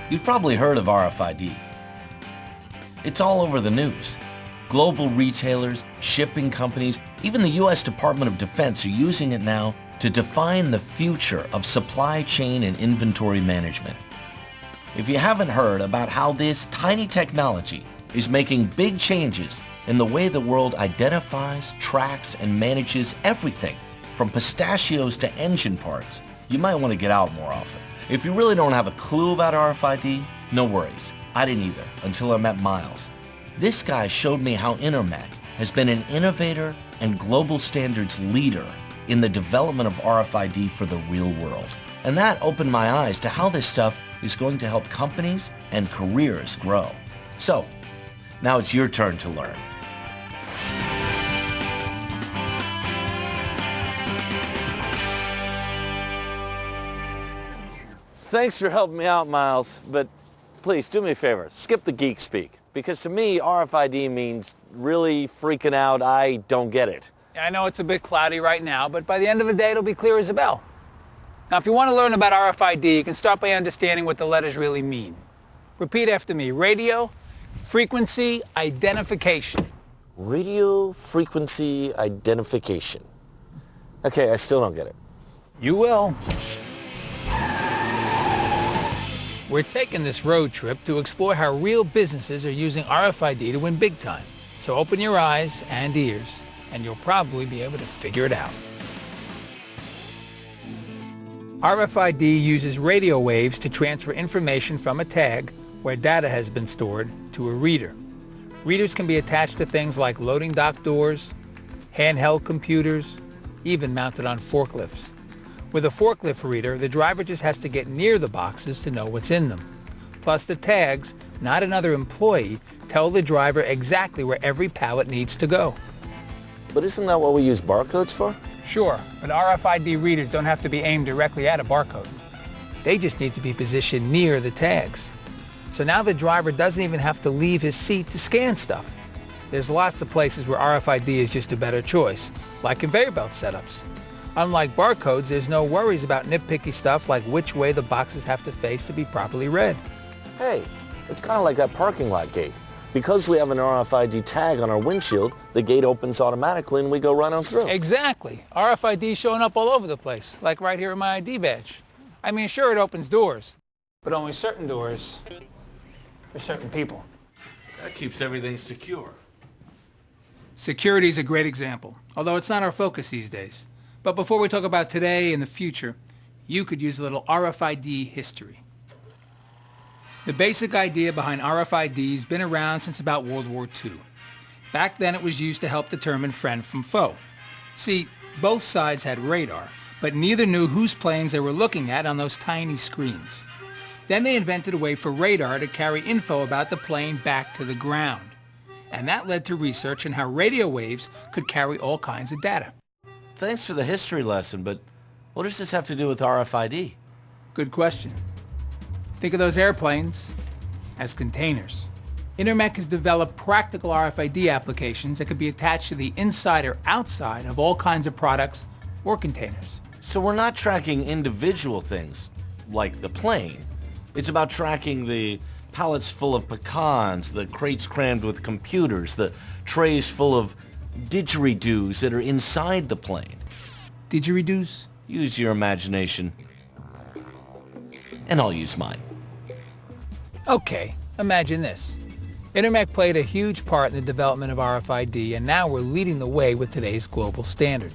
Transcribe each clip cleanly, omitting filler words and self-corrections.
You've probably heard of RFID. It's all over the news. Global retailers, shipping companies, even the U.S. Department of Defense are using it now to define the future of supply chain and inventory management. If you haven't heard about how this tiny technology is making big changes in the way the world identifies, tracks, and manages everything from pistachios to engine parts, you might want to get out more often. If you really don't have a clue about RFID, no worries. I didn't either until I met Miles. This guy showed me how Intermec has been an innovator and global standards leader in the development of RFID for the real world. And that opened my eyes to how this stuff is going to help companies and careers grow. So, now it's your turn to learn. Thanks for helping me out, Miles, but please do me a favor, skip the geek speak, because to me, RFID means really freaking out, I don't get it. I know it's a bit cloudy right now, but by the end of the day, it'll be clear as a bell. Now, if you want to learn about RFID, you can start by understanding what the letters really mean. Repeat after me. Radio Frequency Identification. Radio frequency identification. Okay, I still don't get it. You will. We're taking this road trip to explore how real businesses are using RFID to win big time. So open your eyes and ears, and you'll probably be able to figure it out. RFID uses radio waves to transfer information from a tag, where data has been stored, to a reader. Readers can be attached to things like loading dock doors, handheld computers, even mounted on forklifts. With a forklift reader, the driver just has to get near the boxes to know what's in them. Plus the tags, not another employee, tell the driver exactly where every pallet needs to go. But isn't that what we use barcodes for? Sure, but RFID readers don't have to be aimed directly at a barcode. They just need to be positioned near the tags. So now the driver doesn't even have to leave his seat to scan stuff. There's lots of places where RFID is just a better choice, like conveyor belt setups. Unlike barcodes, there's no worries about nitpicky stuff like which way the boxes have to face to be properly read. Hey, it's kind of like that parking lot gate. Because we have an RFID tag on our windshield, the gate opens automatically and we go right on through. Exactly. RFID is showing up all over the place, like right here in my ID badge. I mean, sure, it opens doors, but only certain doors for certain people. That keeps everything secure. Security is a great example, although it's not our focus these days. But before we talk about today and the future, you could use a little RFID history. The basic idea behind RFID has been around since about World War II. Back then it was used to help determine friend from foe. See, both sides had radar, but neither knew whose planes they were looking at on those tiny screens. Then they invented a way for radar to carry info about the plane back to the ground. And that led to research on how radio waves could carry all kinds of data. Thanks for the history lesson, but what does this have to do with RFID? Good question. Think of those airplanes as containers. Intermec has developed practical RFID applications that could be attached to the inside or outside of all kinds of products or containers. So we're not tracking individual things, like the plane. It's about tracking the pallets full of pecans, the crates crammed with computers, the trays full of didgeridoos that are inside the plane. Didgeridoos? Use your imagination. And I'll use mine. Okay, imagine this. Intermec played a huge part in the development of RFID, and now we're leading the way with today's global standard.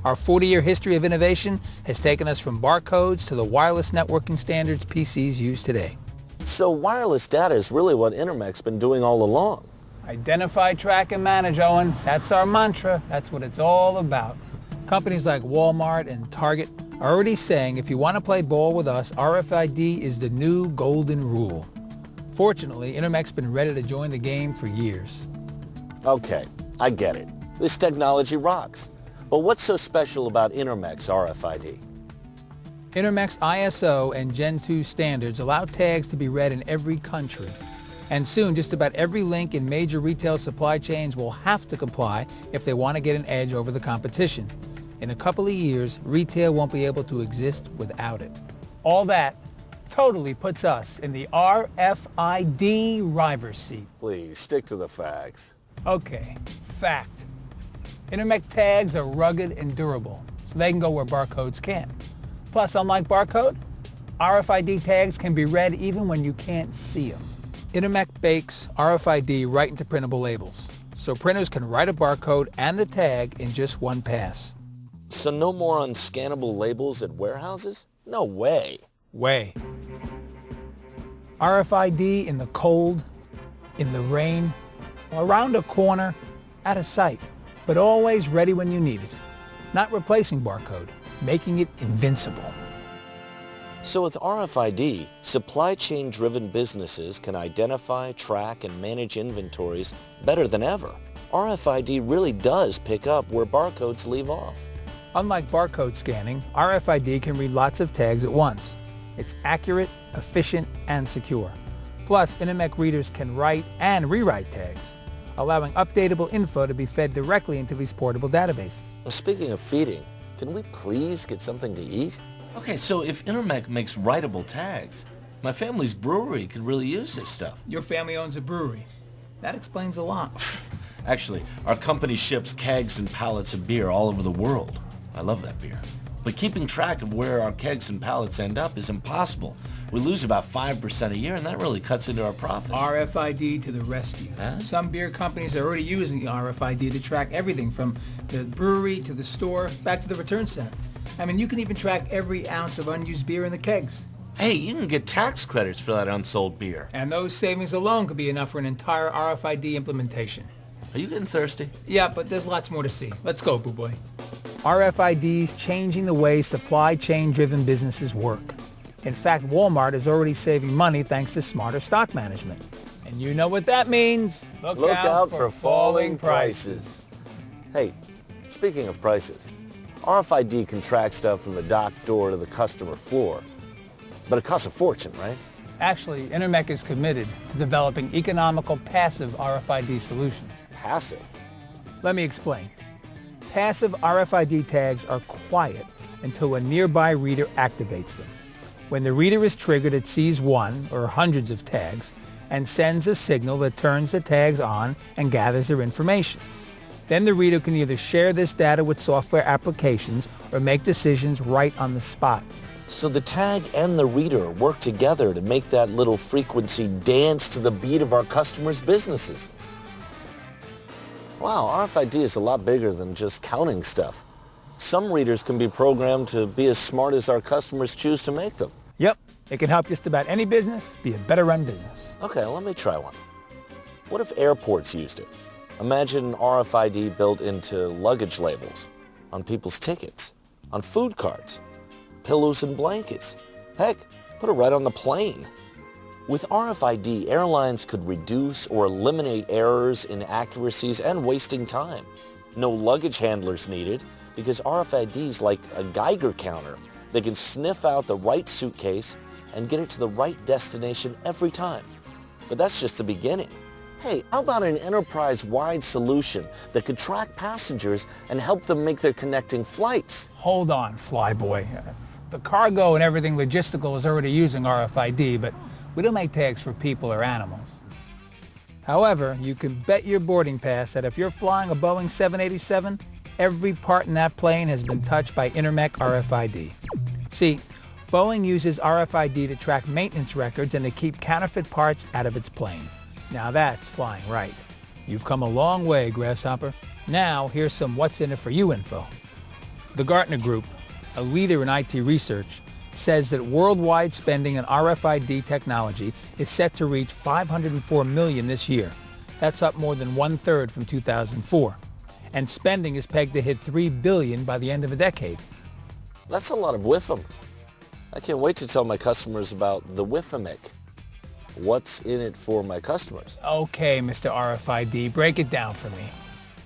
Our 40-year history of innovation has taken us from barcodes to the wireless networking standards PCs use today. So wireless data is really what Intermec's been doing all along. Identify, track, and manage, Owen. That's our mantra. That's what it's all about. Companies like Walmart and Target are already saying if you want to play ball with us, RFID is the new golden rule. Fortunately, Intermec's been ready to join the game for years. Okay, I get it. This technology rocks. But what's so special about Intermec's RFID? Intermec's ISO and Gen 2 standards allow tags to be read in every country. And soon, just about every link in major retail supply chains will have to comply if they want to get an edge over the competition. In a couple of years, retail won't be able to exist without it. All that totally puts us in the RFID driver's seat. Please, stick to the facts. Okay, fact. Intermec tags are rugged and durable, so they can go where barcodes can't. Plus, unlike barcode, RFID tags can be read even when you can't see them. Intermec bakes RFID right into printable labels, so printers can write a barcode and the tag in just one pass. So no more unscannable labels at warehouses? No way. Way. RFID in the cold, in the rain, around a corner, out of sight, but always ready when you need it. Not replacing barcode, making it invincible. So with RFID, supply chain-driven businesses can identify, track, and manage inventories better than ever. RFID really does pick up where barcodes leave off. Unlike barcode scanning, RFID can read lots of tags at once. It's accurate, efficient, and secure. Plus, Intermec readers can write and rewrite tags, allowing updatable info to be fed directly into these portable databases. Well, speaking of feeding, can we please get something to eat? Okay, so if Intermec makes writable tags, my family's brewery could really use this stuff. Your family owns a brewery. That explains a lot. Actually, our company ships kegs and pallets of beer all over the world. I love that beer. But keeping track of where our kegs and pallets end up is impossible. We lose about 5% a year, and that really cuts into our profits. RFID to the rescue. Huh? Some beer companies are already using the RFID to track everything from the brewery to the store back to the return center. I mean, you can even track every ounce of unused beer in the kegs. Hey, you can get tax credits for that unsold beer. And those savings alone could be enough for an entire RFID implementation. Are you getting thirsty? Yeah, but there's lots more to see. Let's go, Boo Boy. RFID's changing the way supply chain-driven businesses work. In fact, Walmart is already saving money thanks to smarter stock management. And you know what that means. Look out for falling prices. Hey, speaking of prices, RFID can track stuff from the dock door to the customer floor. But it costs a fortune, right? Actually, Intermec is committed to developing economical passive RFID solutions. Passive? Let me explain. Passive RFID tags are quiet until a nearby reader activates them. When the reader is triggered, it sees one or hundreds of tags and sends a signal that turns the tags on and gathers their information. Then the reader can either share this data with software applications or make decisions right on the spot. So the tag and the reader work together to make that little frequency dance to the beat of our customers' businesses. Wow, RFID is a lot bigger than just counting stuff. Some readers can be programmed to be as smart as our customers choose to make them. Yep, it can help just about any business be a better run business. Okay, let me try one. What if airports used it? Imagine RFID built into luggage labels, on people's tickets, on food cards, pillows and blankets. Heck, put it right on the plane. With RFID, airlines could reduce or eliminate errors, inaccuracies, and wasting time. No luggage handlers needed because RFID's like a Geiger counter. They can sniff out the right suitcase and get it to the right destination every time. But that's just the beginning. Hey, how about an enterprise-wide solution that could track passengers and help them make their connecting flights? Hold on, Flyboy. The cargo and everything logistical is already using RFID, but we don't make tags for people or animals. However, you can bet your boarding pass that if you're flying a Boeing 787, every part in that plane has been touched by Intermec RFID. See, Boeing uses RFID to track maintenance records and to keep counterfeit parts out of its plane. Now that's flying right. You've come a long way, Grasshopper. Now here's some what's in it for you info. The Gartner Group, a leader in IT research, says that worldwide spending on RFID technology is set to reach $504 million this year. That's up more than 1/3 from 2004. And spending is pegged to hit $3 billion by the end of the decade. That's a lot of WIFM. I can't wait to tell my customers about the WIFMIC. What's in it for my customers? Okay, Mr. RFID, break it down for me.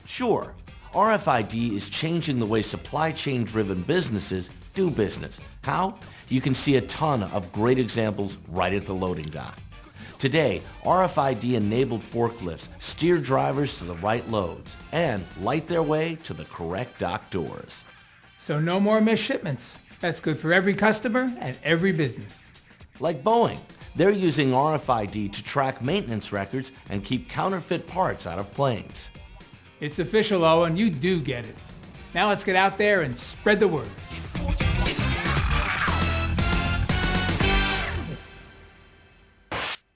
Sure, RFID is changing the way supply chain-driven businesses do business. How? You can see a ton of great examples right at the loading dock. Today, RFID-enabled forklifts steer drivers to the right loads and light their way to the correct dock doors. So no more missed shipments. That's good for every customer and every business. Like Boeing, they're using RFID to track maintenance records and keep counterfeit parts out of planes. It's official, Owen. You do get it. Now let's get out there and spread the word.